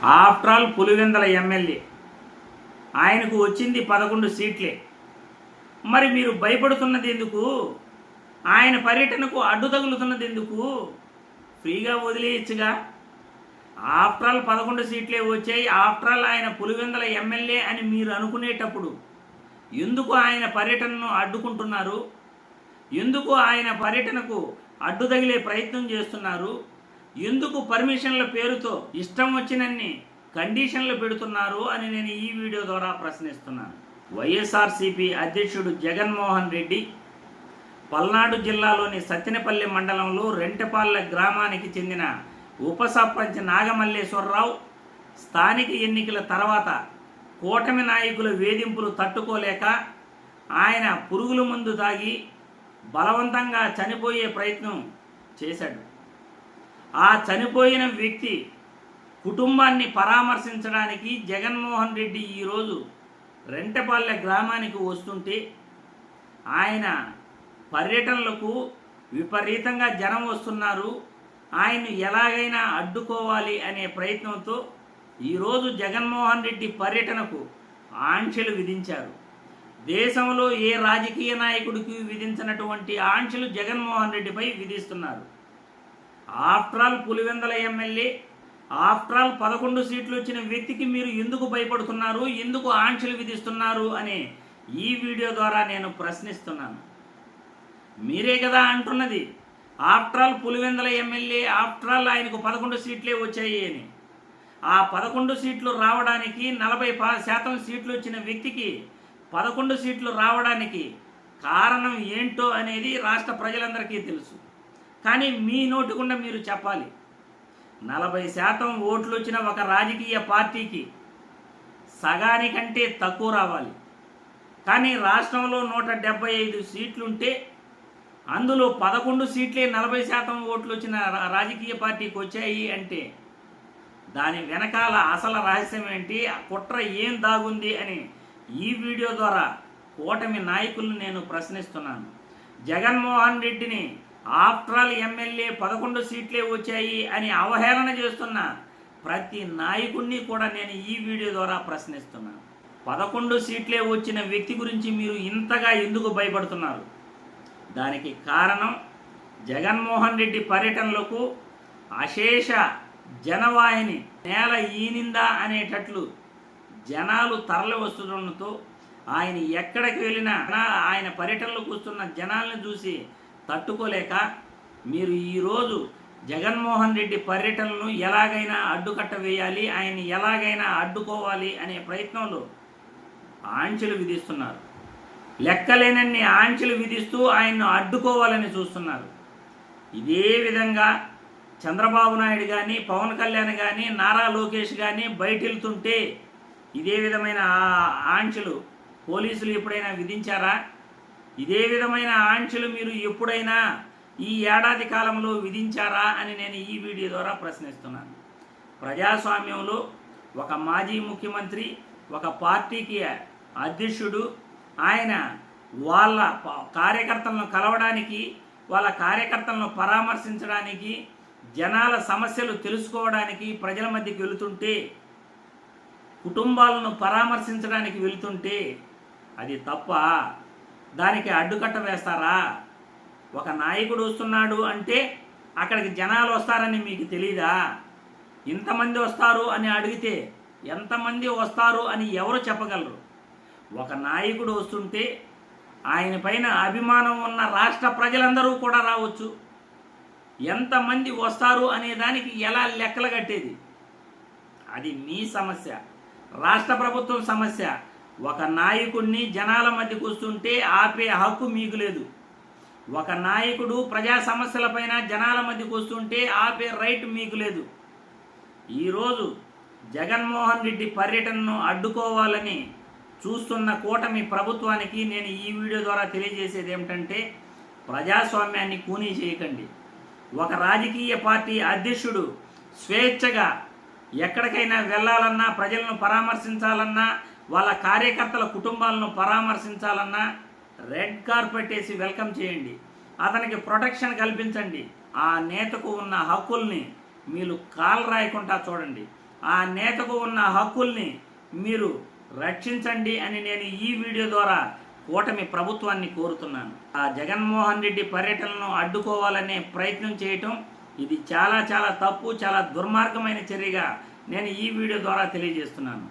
After all Pulivendula MLA, ఆయనకు వచ్చింది 11 సీట్లే. మరి మీరు భయపడుతున్నది ఎందుకు? ఆయన పర్యటనకు అడ్డు తగులుతున్నది ఎందుకు? ఫ్రీగా వదిలేయచ్చుగా. ఆఫ్టర్ ఆల్ 11 సీట్లే వచ్చాయి, ఆఫ్టర్ ఆల్ ఆయన పులివెందల ఎమ్మెల్యే అని మీరు అనుకునేటప్పుడు ఎందుకు ఆయన పర్యటనను అడ్డుకుంటున్నారు? ఎందుకు ఆయన పర్యటనకు అడ్డు తగిలే ప్రయత్నం చేస్తున్నారు? ఎందుకు పర్మిషన్ల పేరుతో ఇష్టం వచ్చినన్ని కండిషన్లు పెడుతున్నారు అని నేను ఈ వీడియో ద్వారా ప్రశ్నిస్తున్నాను. వైఎస్ఆర్సీపీ అధ్యక్షుడు జగన్మోహన్ రెడ్డి పల్నాడు జిల్లాలోని సత్తెనపల్లి మండలంలో రెంటపాళ్ళ గ్రామానికి చెందిన ఉప సర్పంచ్ నాగమల్లేశ్వరరావు స్థానిక ఎన్నికల తర్వాత కూటమి నాయకుల వేధింపులు తట్టుకోలేక ఆయన పురుగుల మందు తాగి బలవంతంగా చనిపోయే ప్రయత్నం చేశాడు. ఆ చనిపోయిన వ్యక్తి కుటుంబాన్ని పరామర్శించడానికి జగన్మోహన్ రెడ్డి ఈరోజు రెంటపాళ్ళ గ్రామానికి వస్తుంటే ఆయన పర్యటనలకు విపరీతంగా జనం వస్తున్నారు, ఆయన్ను ఎలాగైనా అడ్డుకోవాలి అనే ప్రయత్నంతో ఈరోజు జగన్మోహన్ రెడ్డి పర్యటనకు ఆంక్షలు విధించారు. దేశంలో ఏ రాజకీయ నాయకుడికి విధించినటువంటి ఆంక్షలు జగన్మోహన్ రెడ్డిపై విధిస్తున్నారు. After all Pulivendula MLA, after all 11 సీట్లు వచ్చిన వ్యక్తికి మీరు ఎందుకు భయపడుతున్నారు, ఎందుకు ఆంక్షలు విధిస్తున్నారు అనే ఈ వీడియో ద్వారా నేను ప్రశ్నిస్తున్నాను. మీరే కదా అంటున్నది after all Pulivendula MLA, after all ఆయనకు 11 సీట్లే వచ్చాయి అని. ఆ 11 సీట్లు రావడానికి 40% సీట్లు వచ్చిన వ్యక్తికి 11 సీట్లు రావడానికి కారణం ఏంటో అనేది రాష్ట్ర ప్రజలందరికీ తెలుసు. కానీ మీ నోటి గుండా మీరు చెప్పాలి. 40% ఓట్లు వచ్చిన ఒక రాజకీయ పార్టీకి సగానికంటే తక్కువ రావాలి. కానీ రాష్ట్రంలో 175 సీట్లుంటే అందులో 11 సీట్లే 40% ఓట్లు వచ్చిన రాజకీయ పార్టీకి వచ్చాయి అంటే దాని వెనకాల అసలు రహస్యం ఏంటి, ఆ కుట్ర ఏం దాగుంది అని ఈ వీడియో ద్వారా కూటమి నాయకులను నేను ప్రశ్నిస్తున్నాను. జగన్మోహన్ రెడ్డిని ఆఫ్టర్ ఆల్ ఎమ్మెల్యే 11 సీట్లే వచ్చాయి అని అవహేళన చేస్తున్న ప్రతి నాయకుడిని కూడా నేను ఈ వీడియో ద్వారా ప్రశ్నిస్తున్నాను. 11 సీట్లే వచ్చిన వ్యక్తి గురించి మీరు ఇంతగా ఎందుకు భయపడుతున్నారు? దానికి కారణం జగన్మోహన్ రెడ్డి పర్యటనలకు అశేష జనవాహిని నేల ఈనిందా అనేటట్లు జనాలు తరలి వస్తుండటంతో ఆయన ఎక్కడికి వెళ్ళినా ఆయన పర్యటనలకు వస్తున్న జనాలను చూసి తట్టుకోలేక మీరు ఈరోజు జగన్మోహన్ రెడ్డి పర్యటనను ఎలాగైనా అడ్డుకట్ట వేయాలి, ఆయన్ని ఎలాగైనా అడ్డుకోవాలి అనే ప్రయత్నంలో ఆంక్షలు విధిస్తున్నారు. లెక్కలేనన్ని ఆంక్షలు విధిస్తూ ఆయన్ను అడ్డుకోవాలని చూస్తున్నారు. ఇదే విధంగా చంద్రబాబు నాయుడు కానీ, పవన్ కళ్యాణ్ కానీ, నారా లోకేష్ కానీ బయట వెళ్తుంటే ఇదే విధమైన ఆంక్షలు పోలీసులు ఎప్పుడైనా విధించారా? ఇదే విధమైన ఆంక్షలు మీరు ఎప్పుడైనా ఈ ఏడాది కాలంలో విధించారా అని నేను ఈ వీడియో ద్వారా ప్రశ్నిస్తున్నాను. ప్రజాస్వామ్యంలో ఒక మాజీ ముఖ్యమంత్రి, ఒక పార్టీకి అధ్యక్షుడు, ఆయన వాళ్ళ కార్యకర్తలను కలవడానికి, వాళ్ళ కార్యకర్తలను పరామర్శించడానికి, జనాల సమస్యలు తెలుసుకోవడానికి ప్రజల మధ్యకి వెళుతుంటే, కుటుంబాలను పరామర్శించడానికి వెళుతుంటే అది తప్ప? దానికి అడ్డుకట్ట వేస్తారా? ఒక నాయకుడు వస్తున్నాడు అంటే అక్కడికి జనాలు వస్తారని మీకు తెలీదా? ఇంతమంది వస్తారు అని అడిగితే ఎంతమంది వస్తారు అని ఎవరు చెప్పగలరు? ఒక నాయకుడు వస్తుంటే ఆయన పైన అభిమానం ఉన్న రాష్ట్ర ప్రజలందరూ కూడా రావచ్చు. ఎంతమంది వస్తారు అనే దానికి ఎలా లెక్కలు కట్టేది? అది మీ సమస్య, రాష్ట్ర ప్రభుత్వం సమస్య. ఒక నాయకుడిని జనాల మధ్యకు వస్తుంటే ఆపే హక్కు మీకు లేదు. ఒక నాయకుడు ప్రజా సమస్యలపైన జనాల మధ్యకు వస్తుంటే ఆపే రైట్ మీకు లేదు. ఈరోజు జగన్మోహన్ రెడ్డి పర్యటనను అడ్డుకోవాలని చూస్తున్న కూటమి ప్రభుత్వానికి నేను ఈ వీడియో ద్వారా తెలియజేసేది ఏమిటంటే, ప్రజాస్వామ్యాన్ని కూనీ చేయకండి. ఒక రాజకీయ పార్టీ అధ్యక్షుడు స్వేచ్ఛగా ఎక్కడికైనా వెళ్ళాలన్నా, ప్రజలను పరామర్శించాలన్నా, వాళ్ళ కార్యకర్తల కుటుంబాలను పరామర్శించాలన్నా రెడ్ కార్పెట్ వేసి వెల్కమ్ చేయండి, అతనికి ప్రొటెక్షన్ కల్పించండి. ఆ నేతకు ఉన్న హక్కుల్ని మీరు కాలు రాయకుండా చూడండి. ఆ నేతకు ఉన్న హక్కుల్ని మీరు రక్షించండి అని నేను ఈ వీడియో ద్వారా కూటమి ప్రభుత్వాన్ని కోరుతున్నాను. ఆ జగన్మోహన్ రెడ్డి పర్యటనను అడ్డుకోవాలనే ప్రయత్నం చేయటం ఇది చాలా చాలా తప్పు, చాలా దుర్మార్గమైన చర్యగా నేను ఈ వీడియో ద్వారా తెలియజేస్తున్నాను.